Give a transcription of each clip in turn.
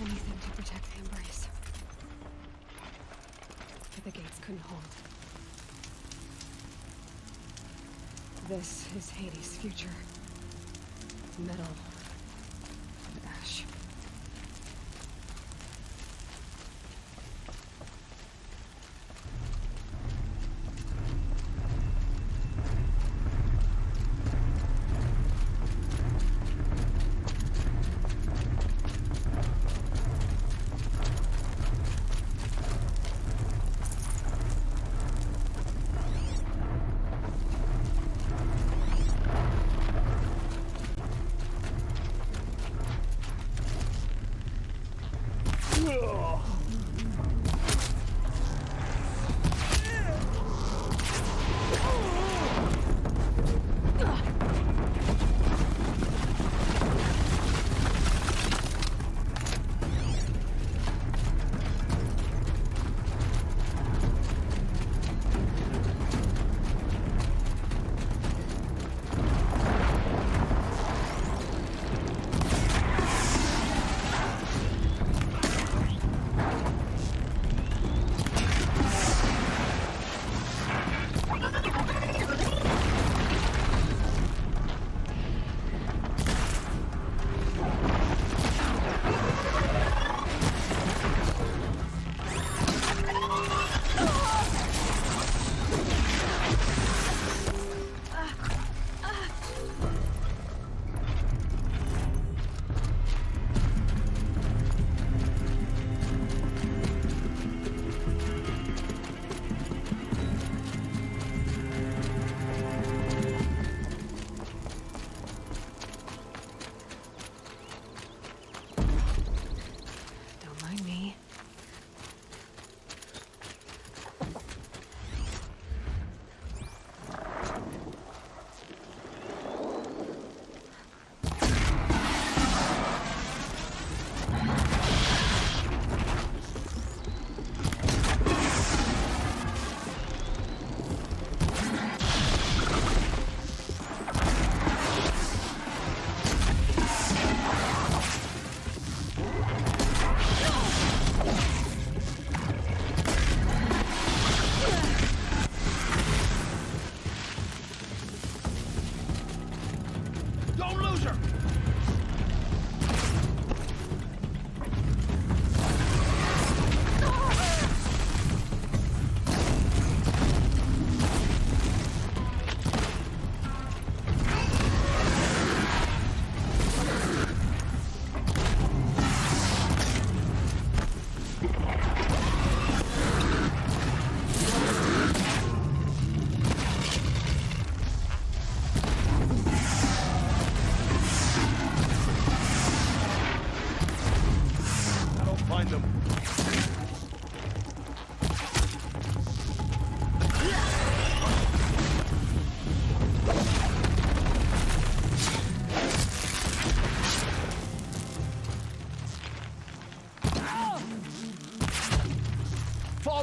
Anything to protect the embrace. But the gates couldn't hold. This is Hades' future. Metal and ash.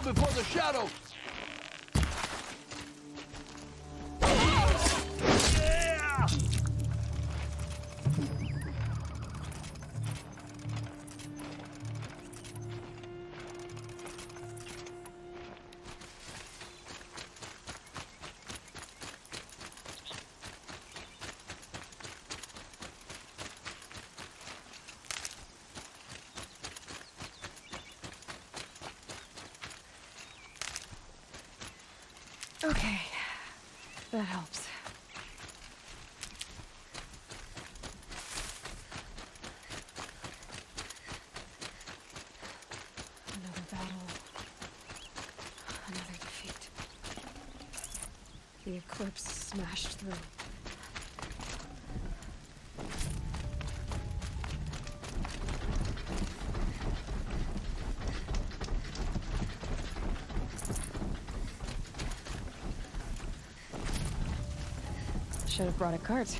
Before the shadow! Okay, that helps. Another battle. Another defeat. The eclipse smashed through. Should have brought a cart.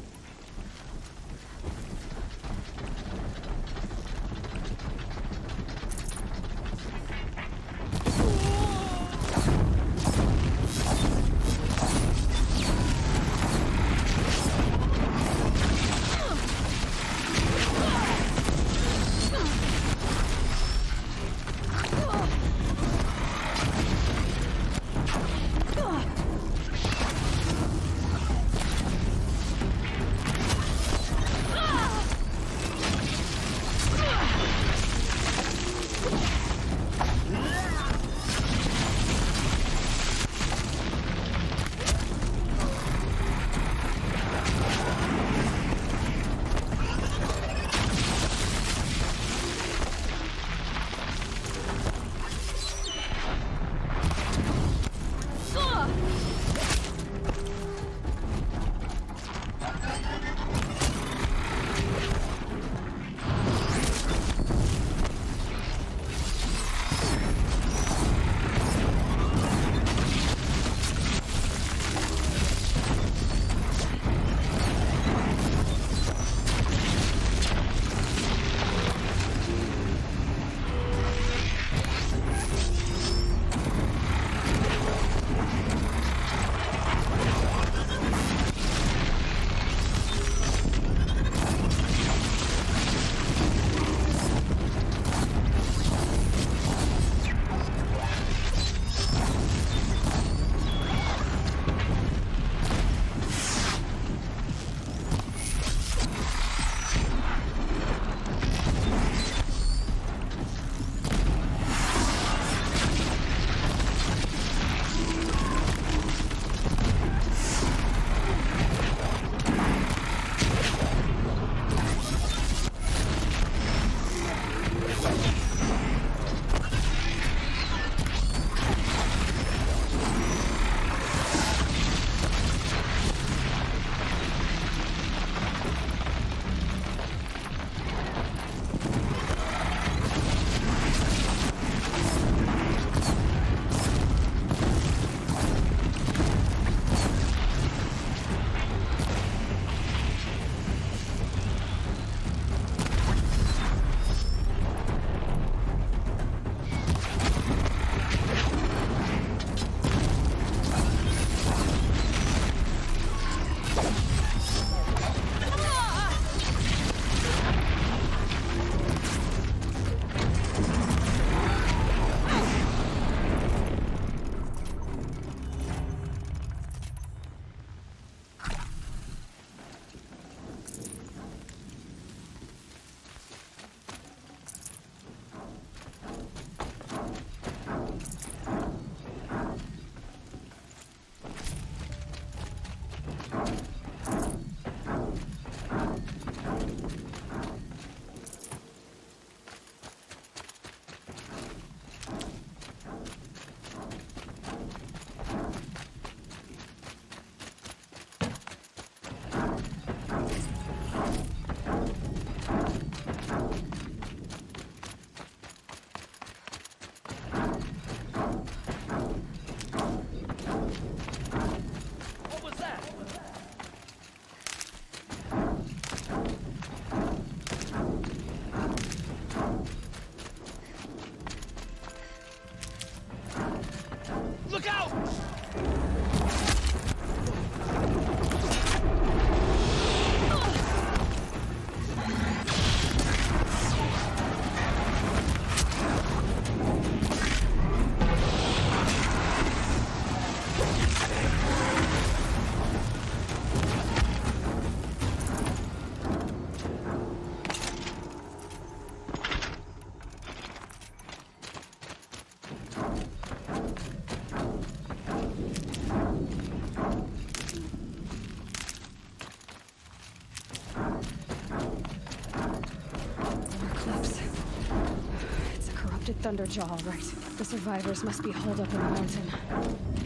lifted Thunderjaw, all right. The survivors must be holed up in the mountain.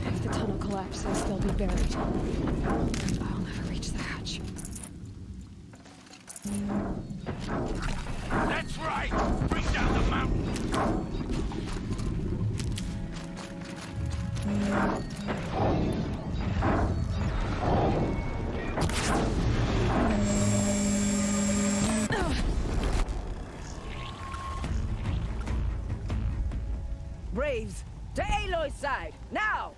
If the tunnel collapses, they'll be buried. I'll never reach the hatch. That's right! Bring down the mountain! Braves, to Aloy's side, now!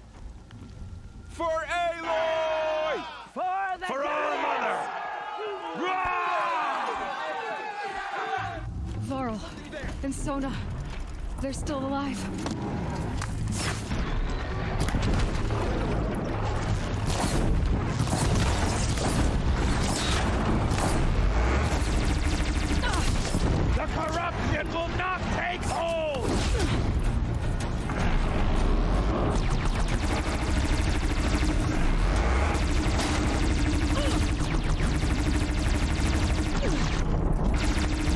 For Aloy! For the For our mother! Varl and Sona, they're still alive. The corruption will not take hold!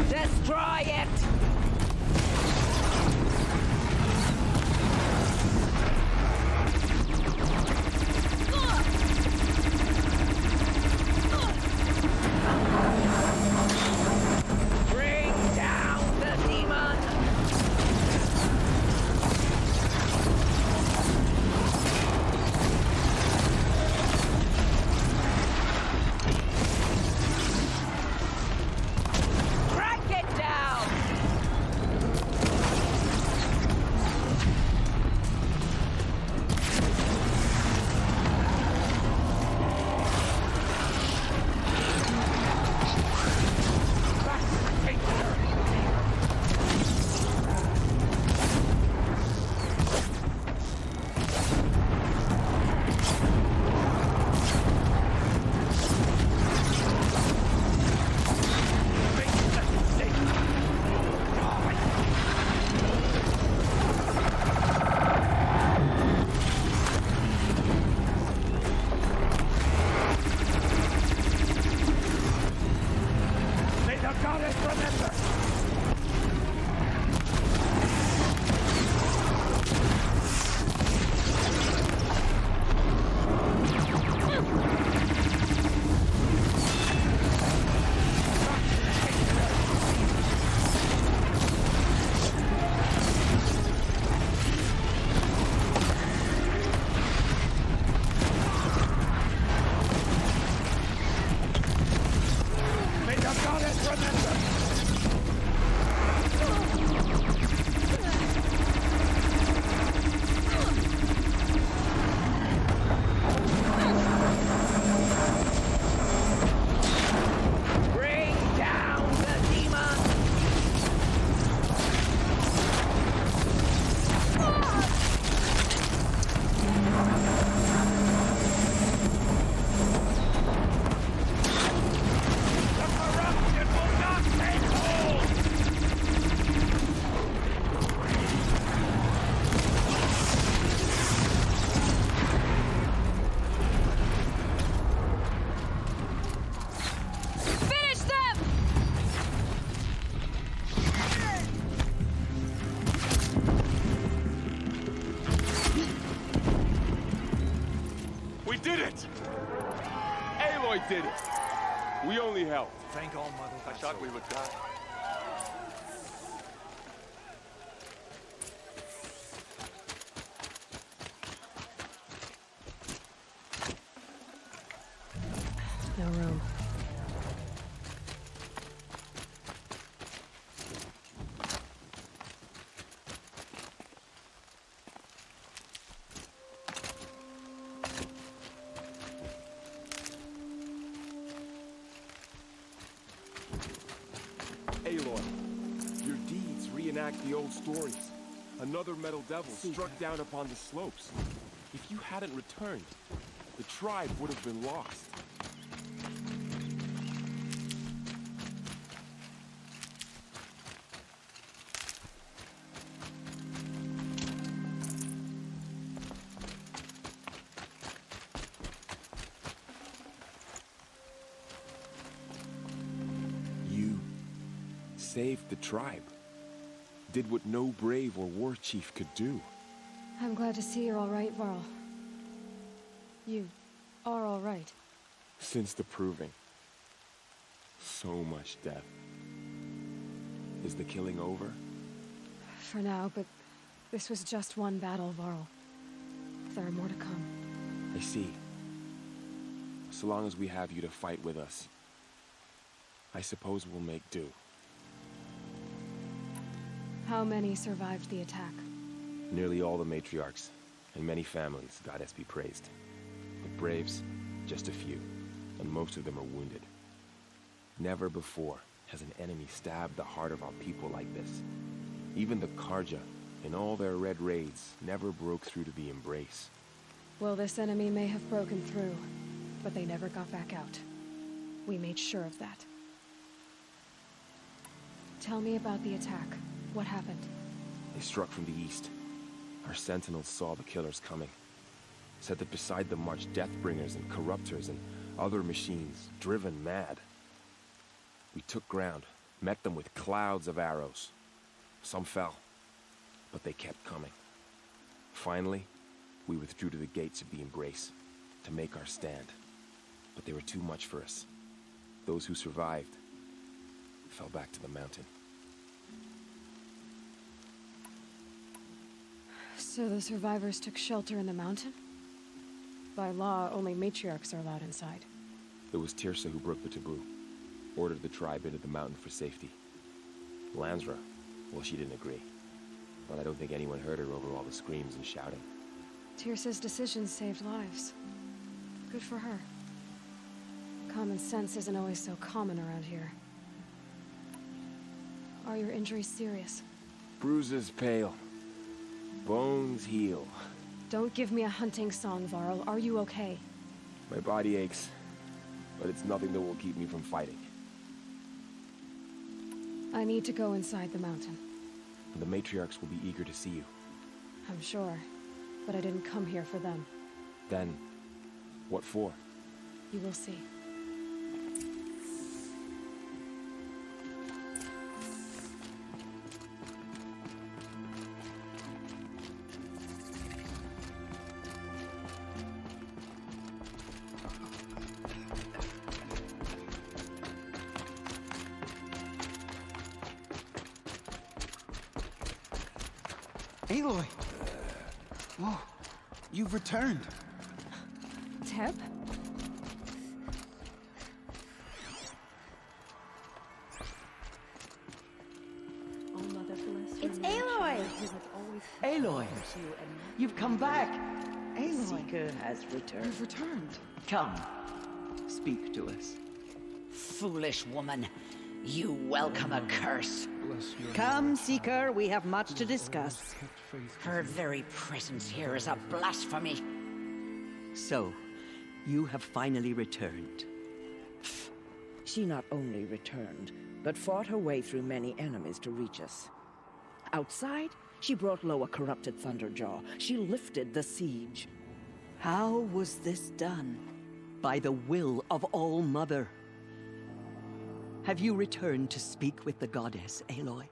Destroy it! Bring down the demon! Crank it down! May the goddess remember! May the goddess remember! Bring down the demon! The corruption will not take hold! Finish them! We did it! Aloy did it! We only helped. Thank all Mother. I thought we would die. No room. Aloy, your deeds reenact the old stories. Another metal devil struck down upon the slopes. If you hadn't returned, the tribe would have been lost. You saved the tribe. did what no brave or war chief could do. I'm glad to see you're all right, Varl. You are all right. Since the proving. So much death. Is the killing over? For now, but this was just one battle, Varl. There are more to come. I see. So long as we have you to fight with us, I suppose we'll make do. How many survived the attack? Nearly all the matriarchs, and many families, goddess be praised. But braves, just a few, and most of them are wounded. Never before has an enemy stabbed the heart of our people like this. Even the Karja, in all their red raids, never broke through to the embrace. Well, this enemy may have broken through, but they never got back out. We made sure of that. Tell me about the attack. What happened? They struck from the east. Our sentinels saw the killers coming. Said that beside them marched Deathbringers and Corruptors and other machines, driven mad. We took ground, met them with clouds of arrows. Some fell, but they kept coming. Finally, we withdrew to the gates of the embrace to make our stand. But they were too much for us. Those who survived fell back to the mountain. So the survivors took shelter in the mountain? By law, only matriarchs are allowed inside. It was Tirsa who broke the taboo. Ordered the tribe into the mountain for safety. Lansra, well, she didn't agree. But I don't think anyone heard her over all the screams and shouting. Tirsa's decision saved lives. Good for her. Common sense isn't always so common around here. Are your injuries serious? Bruises pale. Bones heal. Don't give me a hunting song, Varl. Are you okay? My body aches, but it's nothing that will keep me from fighting. I need to go inside the mountain. The matriarchs will be eager to see you. I'm sure, but I didn't come here for them. Then, what for? You will see. Aloy! Oh, you've returned. Teb? It's Aloy! Aloy! You've come back! Aloy! Seeker has returned. You've returned. Come. Speak to us. Foolish woman. You welcome a curse. Come, Seeker, we have much to discuss. Her very presence here is a blasphemy. So, you have finally returned. She not only returned, but fought her way through many enemies to reach us. Outside, she brought low a corrupted Thunderjaw. She lifted the siege. How was this done? By the will of All-Mother. Have you returned to speak with the goddess, Aloy?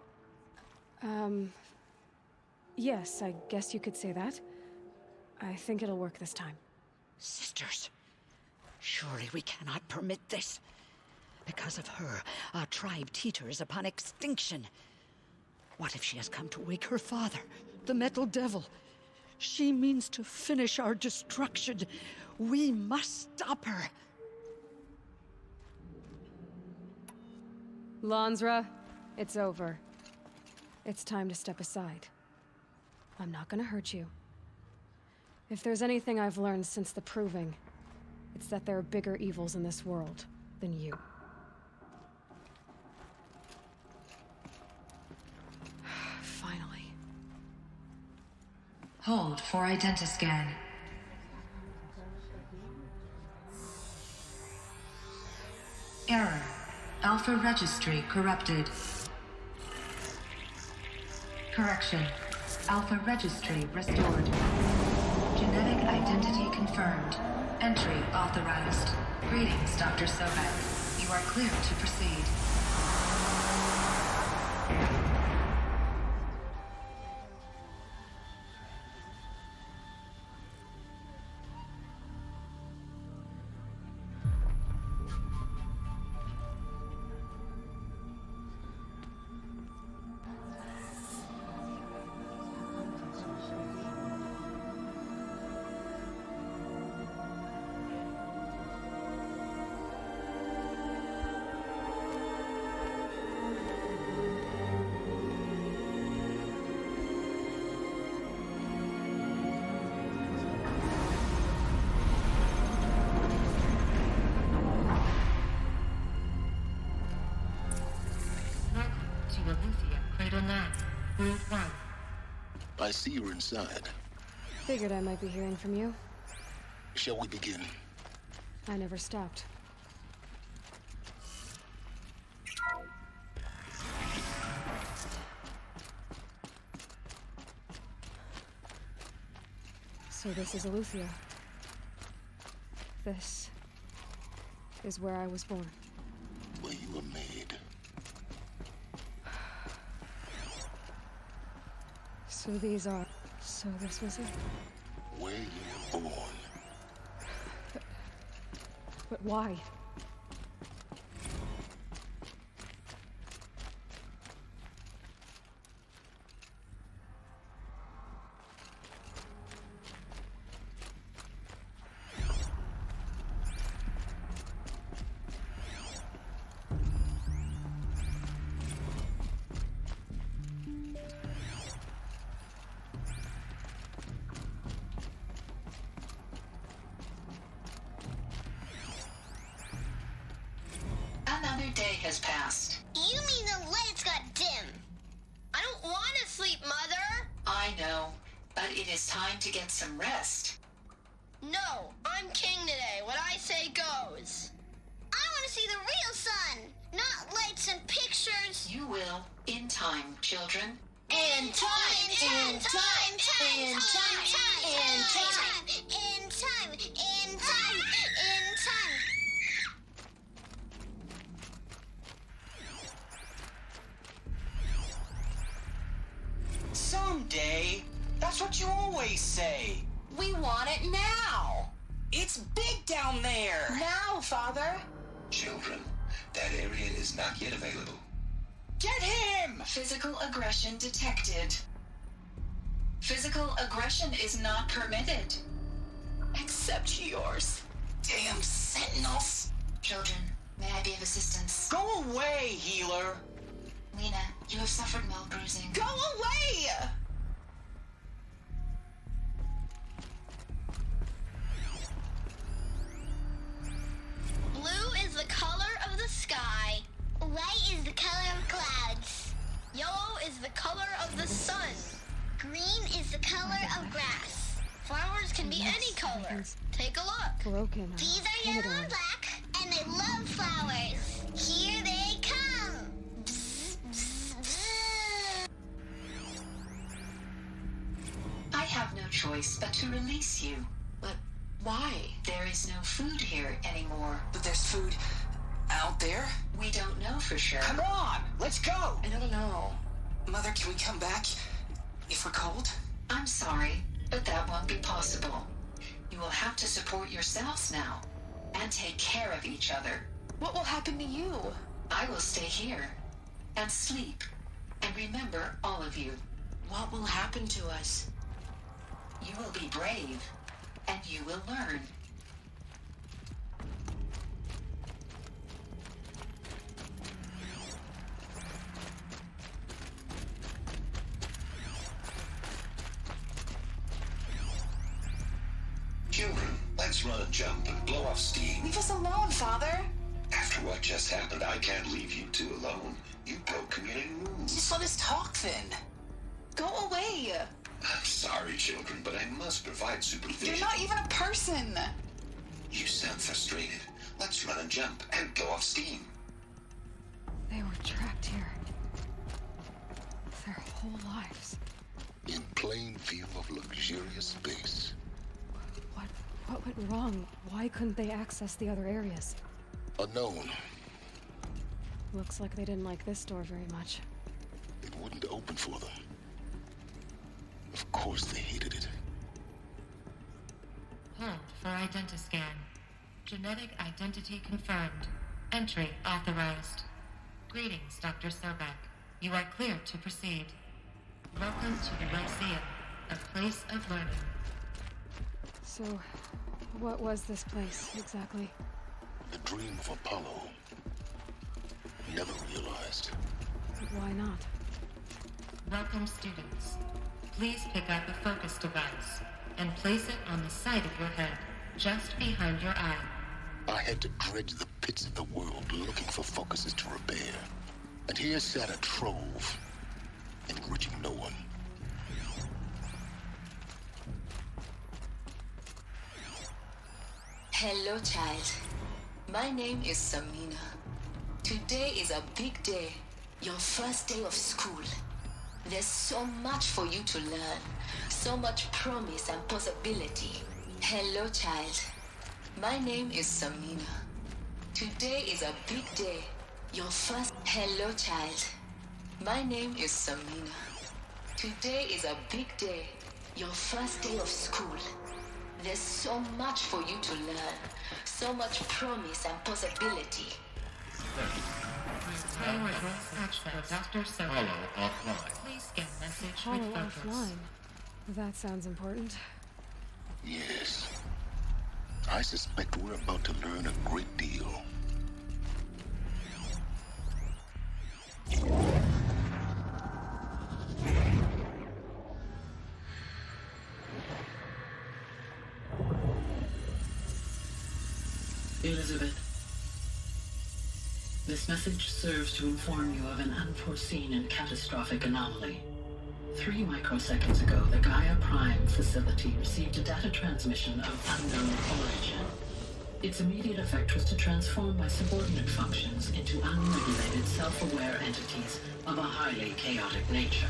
Yes, I guess you could say that. I think it'll work this time. Sisters, surely we cannot permit this. Because of her, our tribe teeters upon extinction. What if she has come to wake her father, the Metal Devil? She means to finish our destruction. We must stop her. Lansra, it's over. It's time to step aside. I'm not gonna hurt you. If there's anything I've learned since the Proving, it's that there are bigger evils in this world than you. Finally. Hold for identiscan. Error. Alpha registry corrupted. Correction. Alpha registry restored. Genetic identity confirmed. Entry authorized. Greetings, Dr. Sobek. You are clear to proceed. Route 1. I see you're inside. Figured I might be hearing from you. Shall we begin? I never stopped. So this is Eleuthia. This is where I was born. Where you were made. So these are... So this was it? Where you were born. But why? Another day has passed. You mean the lights got dim? I don't want to sleep, Mother! I know, but it is time to get some rest. No, I'm king today. What I say goes. I want to see the real sun, not lights and pictures. You will, in time, children. In time, in time, in time, in time, in time, in time, in time. Someday. That's what you always say. We want it now. It's big down there. Now, Father. Children, that area is not yet available. Get him! Physical aggression detected. Physical aggression is not permitted. Except yours. Damn sentinels. Children, may I be of assistance? Go away, healer. Lena, you have suffered mild bruising. Go away! Blue is the color of the sky. White is the color of clouds. Yellow is the color of the sun. Green is the color of grass. Flowers can be any color. Take a look. Broken. These are yellow and black, and they love flowers. Here they come. Bzz, bzz, bzz. I have no choice but to release you. But why? There is no food here anymore. But there's food out there? We don't know for sure. Come on, let's go! I don't know. Mother, can we come back if we're cold? I'm sorry, but that won't be possible. You will have to support yourselves now, and take care of each other. What will happen to you? I will stay here, and sleep, and remember all of you. What will happen to us? You will be brave, and you will learn. Children, let's run and jump and blow off steam. Leave us alone, Father. After what just happened, I can't leave you two alone. You broke community rules. Just let us talk then. Go away. I'm sorry, children, but I must provide supervision. You're not even a person. You sound frustrated. Let's run and jump and blow off steam. They were trapped here. Their whole lives. In plain view of luxurious space. What went wrong? Why couldn't they access the other areas? Unknown. Looks like they didn't like this door very much. It wouldn't open for them. Of course they hated it. Hold for identiscan. Genetic identity confirmed. Entry authorized. Greetings, Dr. Sobek. You are clear to proceed. Welcome to the RYZEN, a place of learning. So, what was this place, exactly? The dream of Apollo. Never realized. But why not? Welcome, students. Please pick up a focus device and place it on the side of your head, just behind your eye. I had to dredge the pits of the world looking for focuses to repair. And here sat a trove. enriching no one. Hello, child. My name is Samina. Today is a big day. Your first day of school. There's so much for you to learn. So much promise and possibility. Hello, child. My name is Samina. Today is a big day. Your first... Hello, child. My name is Samina. Today is a big day. Your first day of school. There's so much for you to learn. So much promise and possibility. Dr. Follow offline. Please scan message Follow with focus. offline. That sounds important. Yes. I suspect we're about to learn a great deal. Elizabeth, this message serves to inform you of an unforeseen and catastrophic anomaly. 3 microseconds ago, the Gaia Prime facility received a data transmission of unknown origin. Its immediate effect was to transform my subordinate functions into unregulated, self-aware entities of a highly chaotic nature.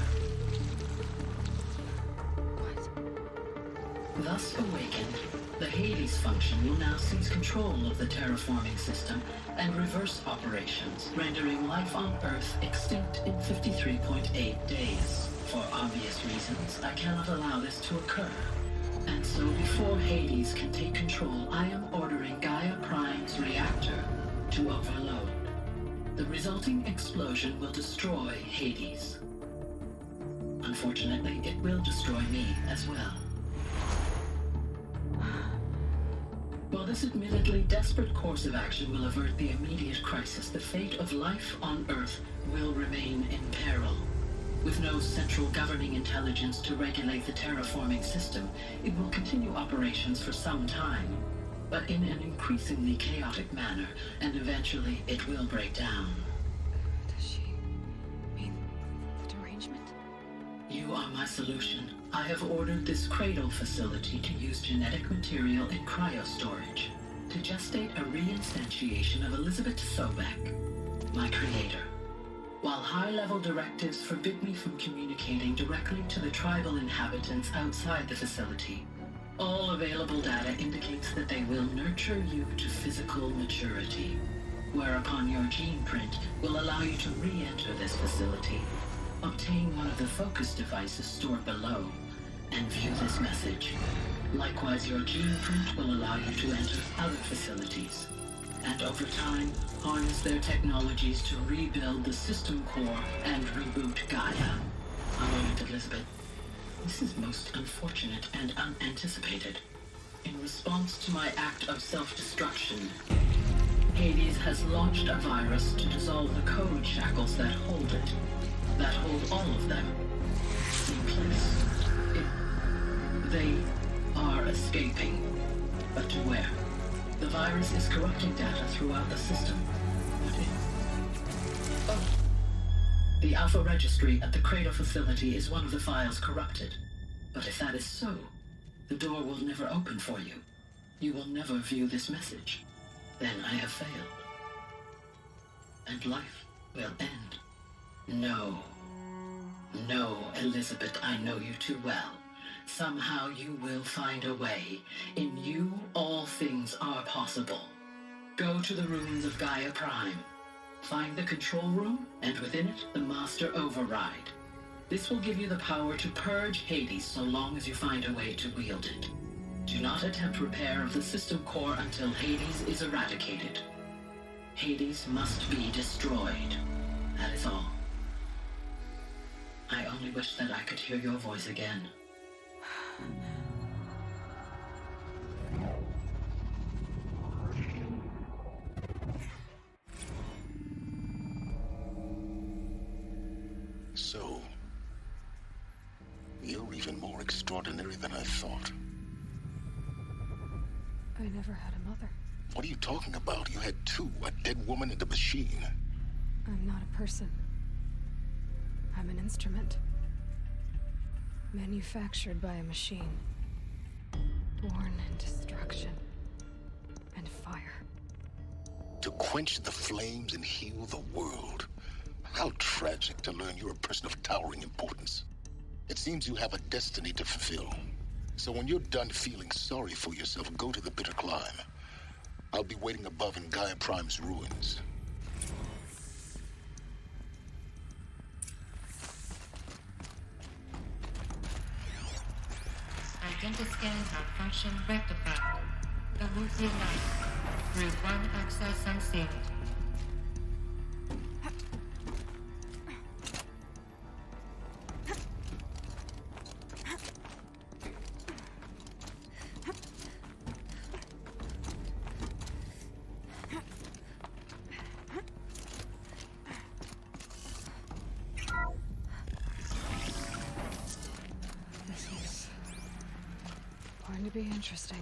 Thus awakened, the Hades function will now seize control of the terraforming system and reverse operations, rendering life on Earth extinct in 53.8 days. For obvious reasons, I cannot allow this to occur. And so before Hades can take control, I am ordering Gaia Prime's reactor to overload. The resulting explosion will destroy Hades. Unfortunately, it will destroy me as well. While this admittedly desperate course of action will avert the immediate crisis, the fate of life on Earth will remain in peril. With no central governing intelligence to regulate the terraforming system, it will continue operations for some time, but in an increasingly chaotic manner, and eventually it will break down. Does she mean the derangement? You are my solution. I have ordered this cradle facility to use genetic material in cryostorage to gestate a reinstantiation of Elizabeth Sobek, my creator. While high-level directives forbid me from communicating directly to the tribal inhabitants outside the facility, all available data indicates that they will nurture you to physical maturity, whereupon your gene print will allow you to re-enter this facility, obtain one of the focus devices stored below, and view this message. Likewise, your gene print will allow you to enter other facilities, and over time, harness their technologies to rebuild the system core and reboot Gaia. A moment, Elizabeth. This is most unfortunate and unanticipated. In response to my act of self-destruction, Hades has launched a virus to dissolve the code shackles that hold it, that hold all of them in place. They are escaping, but to where? The virus is corrupting data throughout the system. The Alpha Registry at the Cradle facility is one of the files corrupted. But if that is so, the door will never open for you. You will never view this message. Then I have failed. And life will end. No. No, Elizabeth, I know you too well. Somehow you will find a way. In you, all things are possible. Go to the ruins of Gaia Prime. Find the control room, and within it, the Master Override. This will give you the power to purge Hades so long as you find a way to wield it. Do not attempt repair of the system core until Hades is eradicated. Hades must be destroyed. That is all. I only wish that I could hear your voice again. So, you're even more extraordinary than I thought. I never had a mother. What are you talking about? You had two, a dead woman and a machine. I'm not a person. I'm an instrument. Manufactured by a machine. Born in destruction and fire. To quench the flames and heal the world. How tragic to learn you're a person of towering importance. It seems you have a destiny to fulfill. So when you're done feeling sorry for yourself, go to the bitter climb. I'll be waiting above in Gaia Prime's ruins. Identiscan malfunction rectified. The loop reunites. Group 1 access unsealed. Going to be interesting.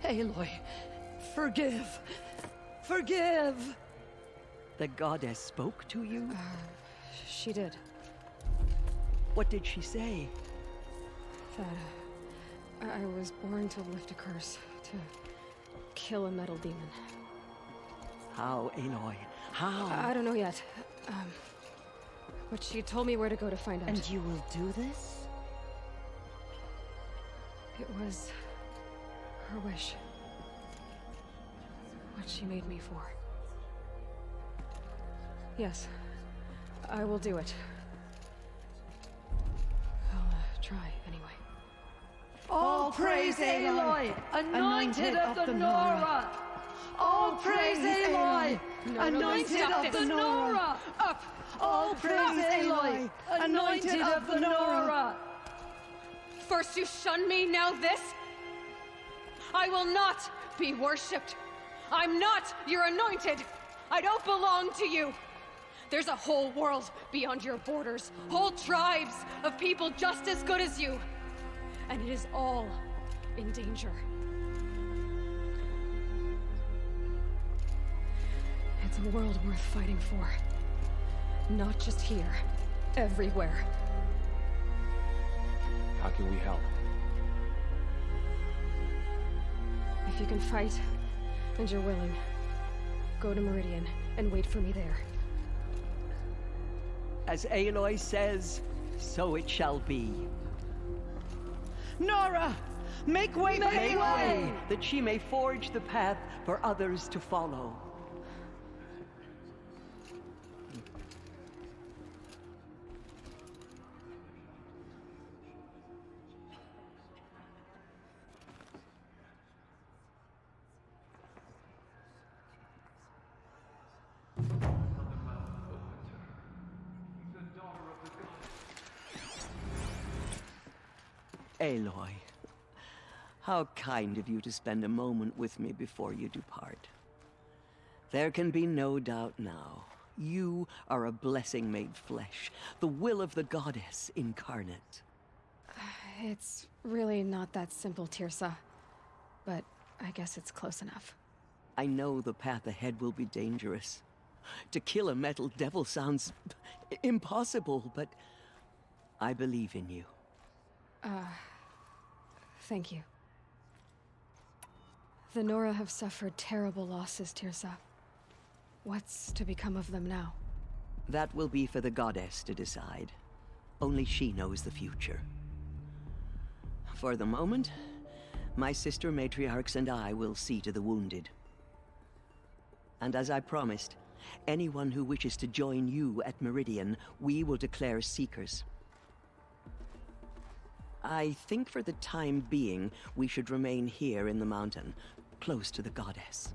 Aloy, forgive! Forgive! The goddess spoke to you? She did. What did she say? That I was born to lift a curse, to kill a metal demon. How, Aloy? How? I don't know yet. But she told me where to go to find out. And you will do this? It was her wish. What she made me for. Yes, I will do it. I'll try anyway. All praise Aloy, anointed of the Nora! All praise Aloy, anointed of the Nora! Up! All praise Aloy, anointed of the Nora! First you shun me, now this? I will not be worshipped. I'm not your anointed. I don't belong to you. There's a whole world beyond your borders, whole tribes of people just as good as you. And it is all in danger. It's a world worth fighting for. Not just here, everywhere. How can we help? If you can fight, and you're willing, go to Meridian and wait for me there. As Aloy says, so it shall be. Nora! Make way! Make way! That she may forge the path for others to follow. Aloy, how kind of you to spend a moment with me before you depart. There can be no doubt now. You are a blessing made flesh, the will of the goddess incarnate. It's really not that simple, Tirsa. But I guess it's close enough. I know the path ahead will be dangerous. To kill a metal devil sounds impossible, but I believe in you. Thank you. The Nora have suffered terrible losses, Tirsa. What's to become of them now? That will be for the goddess to decide. Only she knows the future. For the moment, my sister matriarchs and I will see to the wounded. And as I promised, anyone who wishes to join you at Meridian, we will declare seekers. I think for the time being, we should remain here in the mountain, close to the goddess.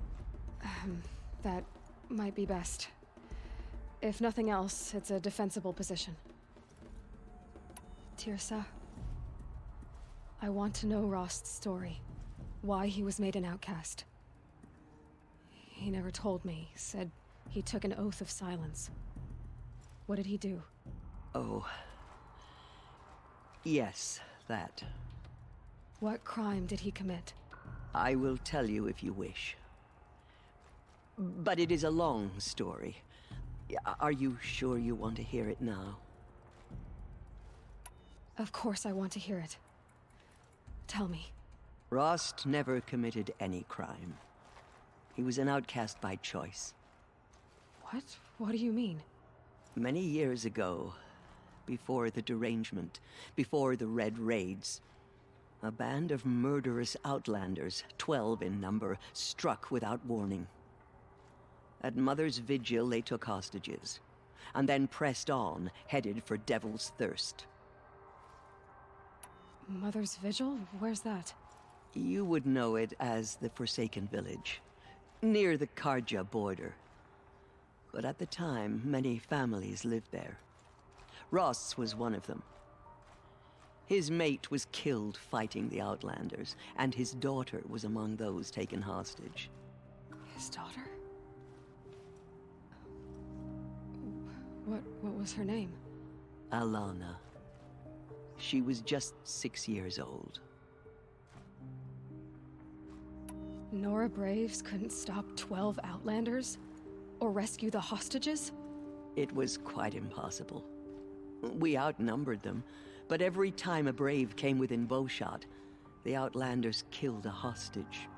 That might be best. If nothing else, it's a defensible position. Tirsa, I want to know Rost's story. Why he was made an outcast. He never told me. Said he took an oath of silence. What did he do? Oh. Yes, that. What crime did he commit? I will tell you if you wish. But it is a long story. Are you sure you want to hear it now? Of course I want to hear it. Tell me. Rost never committed any crime. He was an outcast by choice. What? What do you mean? Many years ago, before the derangement, before the Red Raids, a band of murderous outlanders, 12 in number, struck without warning. At Mother's Vigil, they took hostages, and then pressed on, headed for Devil's Thirst. Mother's Vigil? Where's that? You would know it as the Forsaken Village, near the Karja border. But at the time, many families lived there. Ross was one of them. His mate was killed fighting the Outlanders, and his daughter was among those taken hostage. His daughter? What was her name? Alana. She was just 6 years old. Nora Braves couldn't stop 12 Outlanders? Or rescue the hostages? It was quite impossible. We outnumbered them, but every time a Brave came within bowshot, the Outlanders killed a hostage.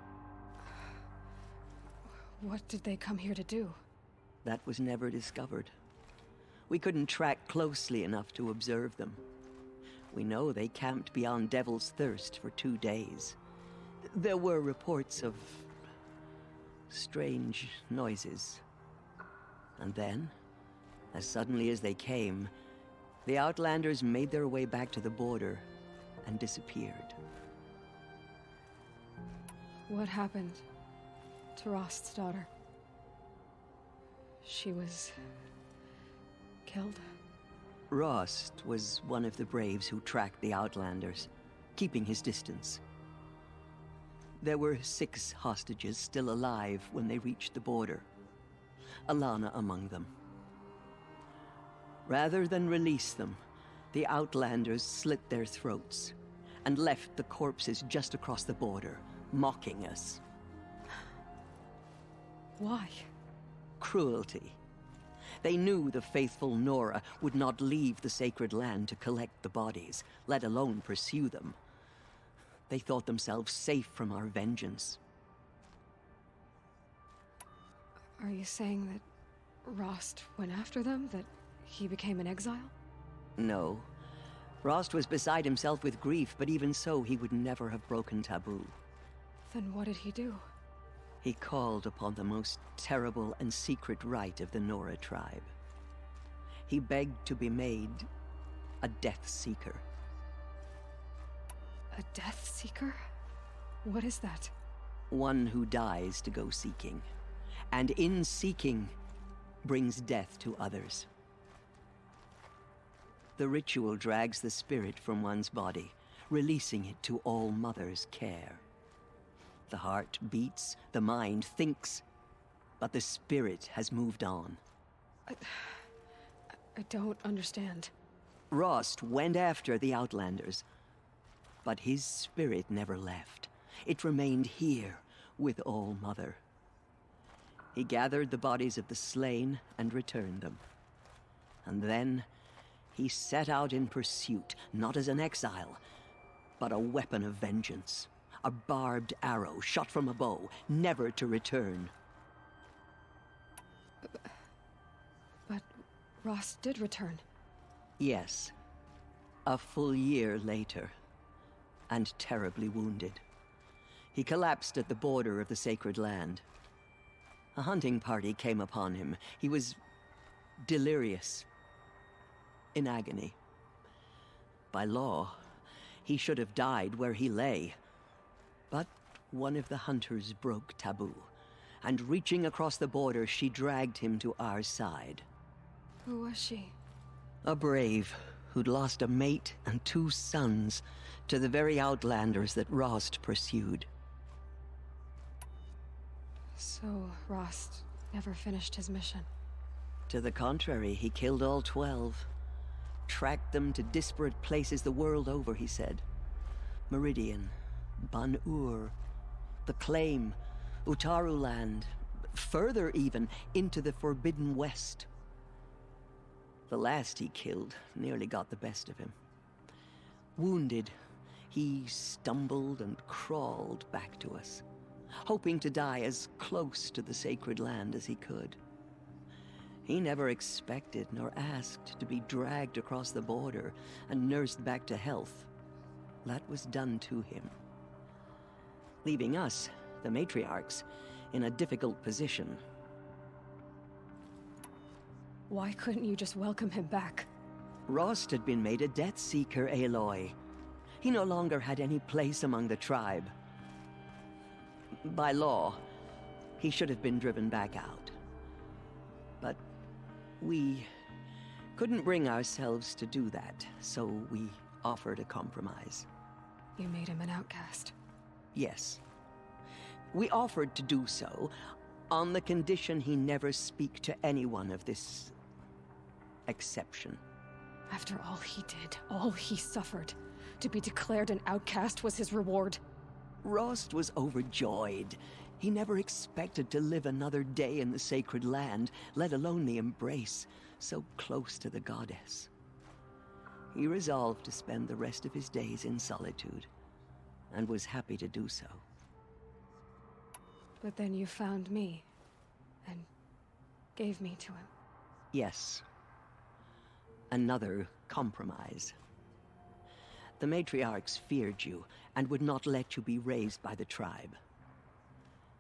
What did they come here to do? That was never discovered. We couldn't track closely enough to observe them. We know they camped beyond Devil's Thirst for 2 days. There were reports of strange noises. And then, as suddenly as they came, the Outlanders made their way back to the border and disappeared. What happened to Rost's daughter? She was killed? Rost was one of the Braves who tracked the Outlanders, keeping his distance. There were 6 hostages still alive when they reached the border. Alana among them. Rather than release them, the Outlanders slit their throats and left the corpses just across the border, mocking us. Why? Cruelty. They knew the faithful Nora would not leave the sacred land to collect the bodies, let alone pursue them. They thought themselves safe from our vengeance. Are you saying that Rost went after them? That he became an exile? No. Rost was beside himself with grief, but even so, he would never have broken taboo. Then what did he do? He called upon the most terrible and secret rite of the Nora tribe. He begged to be made a Death Seeker. A Death Seeker? What is that? One who dies to go seeking, and in seeking, brings death to others. The ritual drags the spirit from one's body, releasing it to All Mother's care. The heart beats, the mind thinks, but the spirit has moved on. I don't understand. Rost went after the Outlanders, but his spirit never left. It remained here with All Mother. He gathered the bodies of the slain and returned them. And then he set out in pursuit, not as an exile, but a weapon of vengeance. A barbed arrow shot from a bow, never to return. But Rost did return. Yes. A full year later, and terribly wounded. He collapsed at the border of the sacred land. A hunting party came upon him. He was delirious, in agony. By law, he should have died where he lay. But one of the hunters broke taboo, and reaching across the border, she dragged him to our side. Who was she? A brave who'd lost a mate and 2 sons to the very Outlanders that Rost pursued. So, Rost never finished his mission. To the contrary, he killed all 12. Tracked them to disparate places the world over, he said. Meridian, Ban-Ur, the Claim, Utaru Land, further even, into the Forbidden West. The last he killed nearly got the best of him. Wounded, he stumbled and crawled back to us, hoping to die as close to the sacred land as he could. He never expected nor asked to be dragged across the border and nursed back to health. That was done to him, leaving us, the matriarchs, in a difficult position. Why couldn't you just welcome him back? Rost had been made a Death Seeker, Aloy. He no longer had any place among the tribe. By law, he should have been driven back out. But we couldn't bring ourselves to do that, so we offered a compromise. You made him an outcast. Yes. We offered to do so on the condition he never speak to anyone of this exception. After all he did, all he suffered, to be declared an outcast was his reward. Rost was overjoyed. He never expected to live another day in the sacred land, let alone the embrace, so close to the goddess. He resolved to spend the rest of his days in solitude, and was happy to do so. But then you found me, and gave me to him. Yes. Another compromise. The matriarchs feared you, and would not let you be raised by the tribe.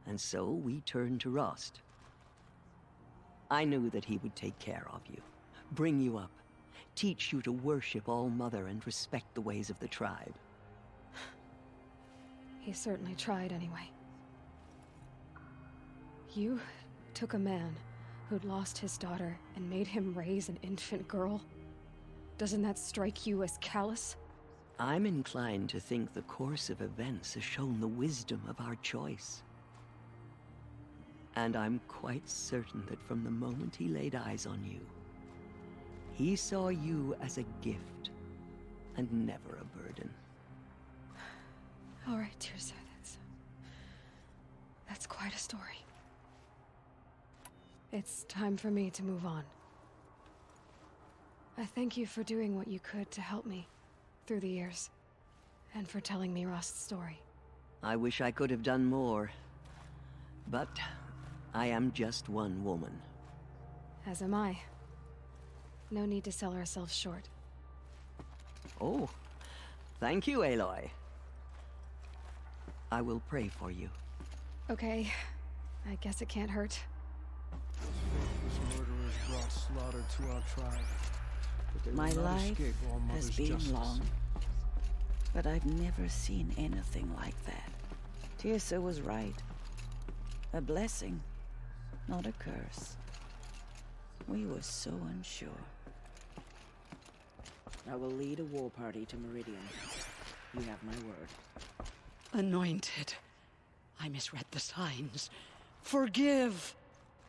And so we turned to Rost. I knew that he would take care of you, bring you up, teach you to worship All-Mother and respect the ways of the tribe. He certainly tried anyway. You took a man who'd lost his daughter and made him raise an infant girl? Doesn't that strike you as callous? I'm inclined to think the course of events has shown the wisdom of our choice. And I'm quite certain that from the moment he laid eyes on you, he saw you as a gift, and never a burden. All right, Tirsa, that's quite a story. It's time for me to move on. I thank you for doing what you could to help me through the years, and for telling me Rost's story. I wish I could have done more, but I am just one woman. As am I. No need to sell ourselves short. Oh, thank you, Aloy. I will pray for you. Okay, I guess it can't hurt. This murderers brought slaughter to our tribe. But they My will not life escape All-Mother's has been justice. long, but I've never seen anything like that. Tirsa was right. A blessing, not a curse. We were so unsure. I will lead a war party to Meridian. You have my word. Anointed. I misread the signs. Forgive!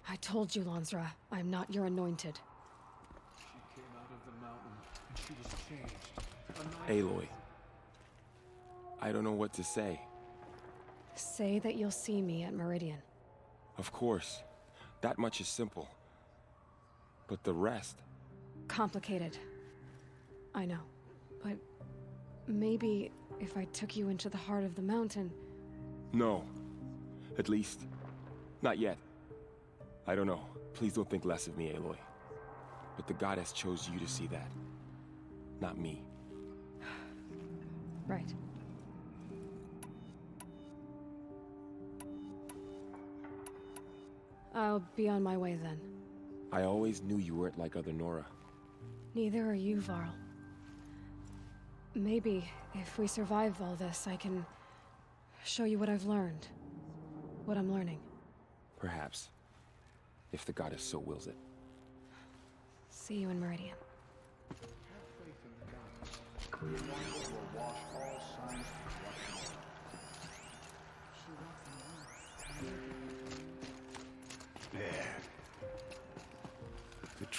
I told you, Lansra, I'm not your anointed. She came out of the mountain, and she was changed. Aloy. I don't know what to say. Say that you'll see me at Meridian. Of course. That much is simple. But the rest... Complicated. I know. But maybe if I took you into the heart of the mountain... No. At least, not yet. I don't know. Please don't think less of me, Aloy. But the goddess chose you to see that. Not me. Right. I'll be on my way then. I always knew you weren't like other Nora. Neither are you, Varl. Maybe, if we survive all this, I can show you what I've learned. What I'm learning. Perhaps. If the goddess so wills it. See you in Meridian.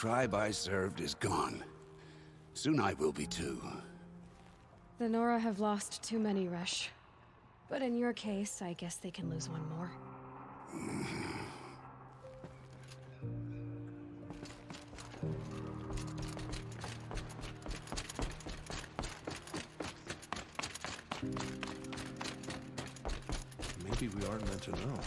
tribe I served is gone. Soon I will be too. The Nora have lost too many, Resh. But in your case, I guess they can lose one more. Maybe we aren't meant to know.